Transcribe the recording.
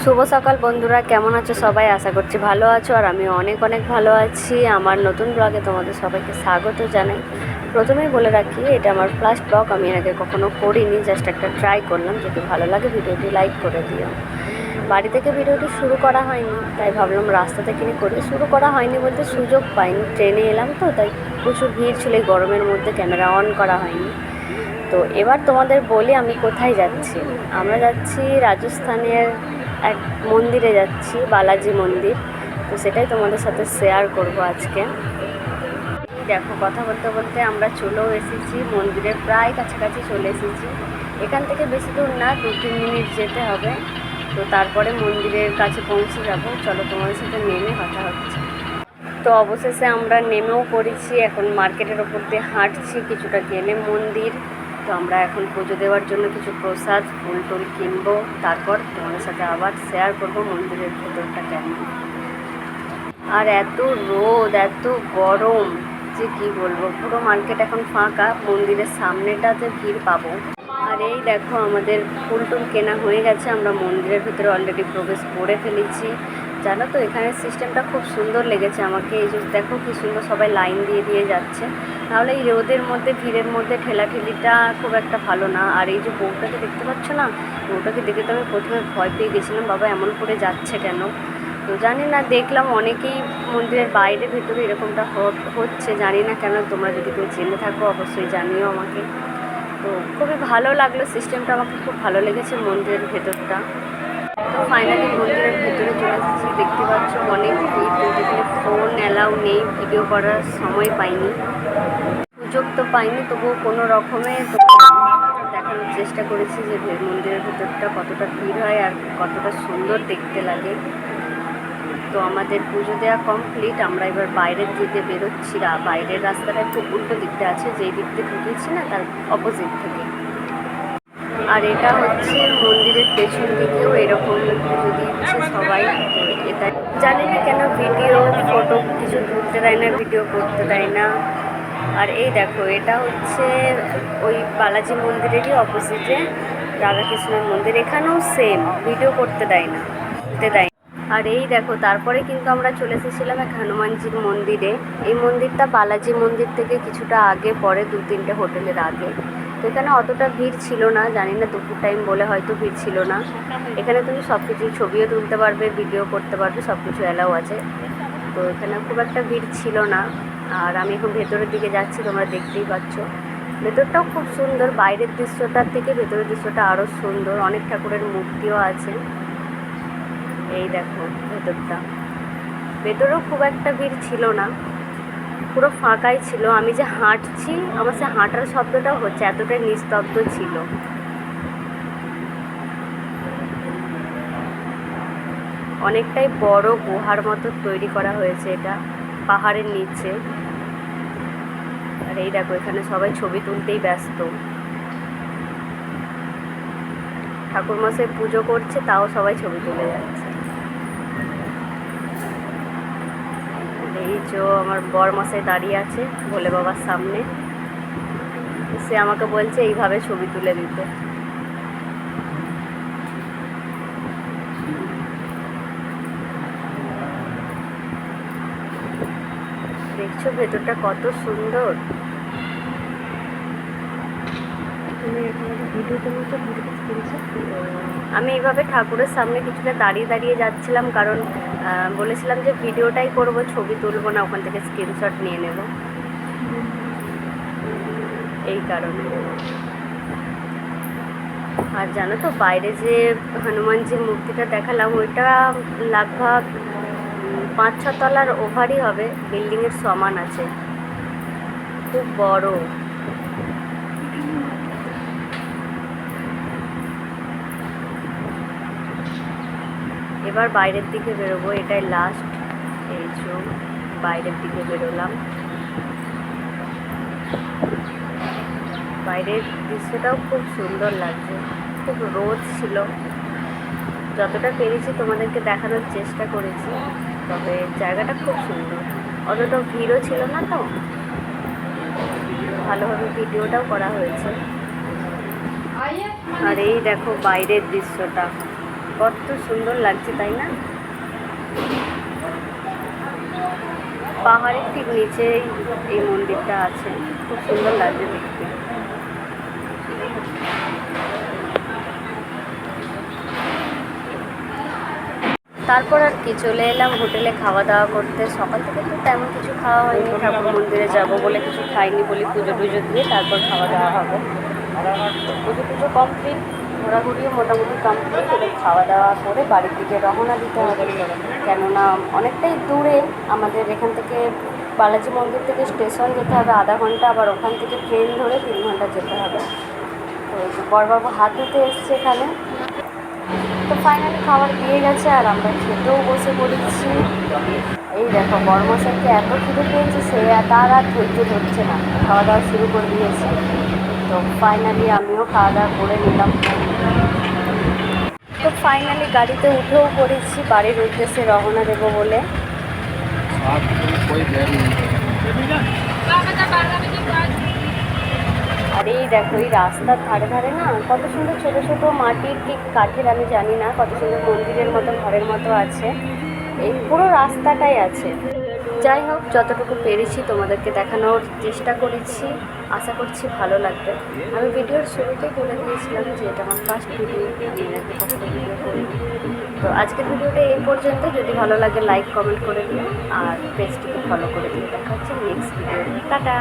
শুভ সকাল বন্ধুরা, কেমন আছো সবাই? আশা করছি ভালো আছো, আর আমি অনেক অনেক ভালো আছি। আমার নতুন ব্লগে তোমাদের সবাইকে স্বাগত জানাই। প্রথমেই বলে রাখি, এটা আমার ফার্স্ট ব্লগ, আমি এর আগে কখনো করিনি, জাস্ট একটা ট্রাই করলাম। যদি ভালো লাগে ভিডিওটি লাইক করে দিও। বাড়ি থেকে ভিডিওটি শুরু করা হয়নি, তাই ভাবলাম রাস্তা থেকে করি। শুরু করা হয়নি বলতে সুযোগ পাইনি, ট্রেনে এলাম তো, তাই প্রচুর ভিড় ছিল এই গরমের মধ্যে, ক্যামেরা অন করা হয়নি। তো এবার তোমাদের বলি আমি কোথায় যাচ্ছি। আমরা যাচ্ছি রাজস্থানের এক মন্দিরে যাচ্ছি, বালাজি মন্দির। তো সেটাই তোমাদের সাথে শেয়ার করব আজকে। দেখো, কথা বলতে বলতে আমরা চলেও এসেছি মন্দিরের প্রায় কাছাকাছি চলে এসেছি। এখান থেকে বেশি দূর না, 2-3 মিনিট যেতে হবে। তো তারপরে মন্দিরের কাছে পৌঁছে যাব। চলো তোমাদের সাথে নেমে কথা হচ্ছে। তো অবশেষে আমরা নেমেও পড়েছি, এখন মার্কেটের ওপর দিয়ে হাঁটছি, কিছুটা গেলে মন্দির। তো আমরা এখন পুজো দেওয়ার জন্য কিছু প্রসাদ ফুল টুল কিনবো, তারপর তোমাদের সাথে আবার শেয়ার করবো মন্দিরের ভেতরটা কেমন। আর এত রোদ, এত গরম যে কি বলবো, পুরো মার্কেট এখন ফাঁকা, মন্দিরের সামনেটাতে ভিড় পাবো। আর এই দেখো, আমাদের ফুল টুল কেনা হয়ে গেছে, আমরা মন্দিরের ভিতরে অলরেডি প্রবেশ করে ফেলেছি। জানো তো, এখানের সিস্টেমটা খুব সুন্দর লেগেছে আমাকে। এই যে দেখো কি সুন্দর সবাই লাইন দিয়ে দিয়ে যাচ্ছে। নাহলে এই রোদের মধ্যে ভিড়ের মধ্যে ঠেলাঠেলিটা খুব একটা ভালো না। আর এই যে বউটাকে দেখতে পাচ্ছ না, বউটাকে দেখে তো আমি প্রথমে ভয় পেয়ে গেছিলাম, বাবা এমন করে যাচ্ছে কেন। তো জানি না, দেখলাম অনেকেই মন্দিরের বাইরে ভেতরে এরকমটা হচ্ছে, জানি না কেন। তোমরা যদি কেউ জেনে থাকো অবশ্যই জানিও আমাকে। তো খুবই ভালো লাগলো সিস্টেমটা, আমাকে খুব ভালো লেগেছে মন্দিরের ভেতরটা। তো ফাইনালি মন্দিরের ভেতরে চলে এসেছি, দেখতে পাচ্ছ অনেক ভিড়। যেখানে ফোন অ্যালাউ নেই, ভিডিও করার সময় পাইনি, সুযোগ তো পাইনি, তবুও কোনো রকমে দেখানোর চেষ্টা করেছি যে মন্দিরের ভেতরটা কতটা ভিড় হয় আর কতটা সুন্দর দেখতে লাগে। তো আমাদের পুজো দেওয়া কমপ্লিট, আমরা এবার বাইরের দিকে বেরোচ্ছি। বাইরের রাস্তাটা একটু উল্টো দিকটা আছে, যেই দিক থেকে ঢুকেছি না তার অপোজিট থেকে। আর এটা হচ্ছে মন্দিরের পেছন দিকেও এরকম পুজো দিচ্ছে সবাই। তো এটা জানি না কেন ভিডিও ফটো কিছু তুলতে দেয় না, ভিডিও করতে দেয় না। আর এই দেখো, এটা হচ্ছে ওই বালাজি মন্দিরেরই অপোজিটে রাধাকৃষ্ণের মন্দির, এখানেও সেম, ভিডিও করতে দেয় না, করতে দেয়। আর এই দেখো, তারপরে কিন্তু আমরা চলে এসেছিলাম এক হনুমানজির মন্দিরে। এই মন্দিরটা বালাজি মন্দির থেকে কিছুটা আগে পড়ে, 2-3টে হোটেলের আগে। তো এখানে অতটা ভিড় ছিল না, জানি না দুপুর টাইম বলে হয়তো ভিড় ছিল না। এখানে তুমি সব কিছু ছবিও তুলতে পারবে, ভিডিও করতে পারবে, সব কিছু অ্যালাউ আছে। তো এখানে খুব একটা ভিড় ছিল না। আর আমি এখন ভেতরের দিকে যাচ্ছি, তোমরা দেখতেই পাচ্ছ। ভেতরটাও খুব সুন্দর, বাইরের দৃশ্যটার থেকে ভেতরের দৃশ্যটা আরও সুন্দর, অনেক ঠাকুরের মূর্তিও আছে। এই দেখো ভেতরটা, ভেতরেও খুব একটা ভিড় ছিল না, পুরো ফাঁকাই ছিল। আমি যে হাঁটছি, আমার সে হাঁটার শব্দটাও হচ্ছে, এতটাই নিস্তব্ধ ছিল। অনেকটাই বড় গুহার মতো তৈরি করা হয়েছে এটা, পাহাড়ের নিচে। আর এই দেখো, এখানে সবাই ছবি তুলতেই ব্যস্ত। ঠাকুরমশাই পুজো করছে, তাও সবাই ছবি তুলে যাচ্ছে। এই যে আমার বরমশাই দাঁড়িয়ে আছে ভোলে বাবার সামনে, সে আমাকে বলছে এইভাবে ছবি তুলে দিতে। দেখছো ভেতরটা কত সুন্দর। আমি এইভাবে ঠাকুরের সামনে কিছুটা দাঁড়িয়ে দাঁড়িয়ে যাচ্ছিলাম, কারণ বলেছিলাম যে ভিডিওটাই করব, ছবি তুলবো না, ওখান থেকে স্ক্রিনশট নিয়ে নেব, এই কারণে। আর জানো তো, বাইরে যে হনুমানজির মূর্তিটা দেখালাম, ওইটা লাগভাগ 5-6 তলার ওভারই হবে, বিল্ডিংয়ের সমান আছে, খুব বড়। এবার বাইরের দিকে বেরোবো, এটাই লাস্ট। এই যে বাইরের দিকে বেরোলাম, বাইরের দৃশ্যটাও খুব সুন্দর লাগছে। খুব রোদ ছিল, যতটা পেরেছি তোমাদেরকে দেখানোর চেষ্টা করেছি, তবে জায়গাটা খুব সুন্দর। অতটা ভিড়ও ছিল না, তো ভালোভাবে ভিডিওটাও করা হয়েছে। আর এই দেখো বাইরের দৃশ্যটা, কত সুন্দর লাগছে তাই না? পাহাড়ের ঠিক নিচেই এই মন্দিরটা আছে, খুব সুন্দর লাগছে দেখতে। তারপর আর কি চলে এলাম হোটেলে খাওয়া দাওয়া করতে। সকাল থেকে তো তেমন কিছু খাওয়া হয়নি, ঠাকুর মন্দিরে যাব বলে কিছু খাইনি, বলি পুজো টুজো দিয়ে তারপর খাওয়া দাওয়া হবে। পুজো টুজো কমপ্লিট, ঘোরাঘুরিও মোটামুটি কমপ্লিট। এবার খাওয়া দাওয়া করে বাড়ির দিকে রওনা দিতে হবে, কেননা অনেকটাই দূরে আমাদের এখান থেকে। বালাজি মন্দির থেকে স্টেশন যেতে হবে আধা ঘন্টা, আবার ওখান থেকে ট্রেন ধরে 3 ঘন্টা যেতে হবে। তো বড়বাবু হাত ধুতে এসছে এখানে। তো ফাইনালি খাবার দিয়ে গেছে আর আমরা খেতেও বসে পড়েছি। এই দেখো বড়মশাইকে এত খিদে পেয়েছে, সে তার আর ধৈর্য ধরছে না, খাওয়া দাওয়া শুরু করে দিয়েছে। তো ফাইনালি আমিও খাওয়া দাওয়া করে নিলাম। তো ফাইনালি গাড়িতে উঠেও পড়েছি বাড়ির উদ্দেশ্যে রওনা দেবো বলে। আর এই দেখো এই রাস্তার ধারে ধারে না কত সুন্দর ছোটো ছোটো মাটির কি কাঠের আমি জানি না, কত সুন্দর মন্দিরের মতো ঘরের মতো আছে। এই পুরো রাস্তাটাই আছে। যাই হোক, যতটুকু পেরেছি তোমাদেরকে দেখানোর চেষ্টা করেছি, আশা করছি ভালো লাগবে। আমি ভিডিওর শুরুতেই বলে দিয়েছিলাম যে এটা আমার ফার্স্ট ভিডিও, আমি নাকি কখনো ভিডিও করিনি। তো আজকের ভিডিওটা এই পর্যন্ত। যদি ভালো লাগে লাইক কমেন্ট করে দিও আর পেজটিকে ফলো করে দিও। দেখা হচ্ছে নেক্সট ভিডিও। টাটা।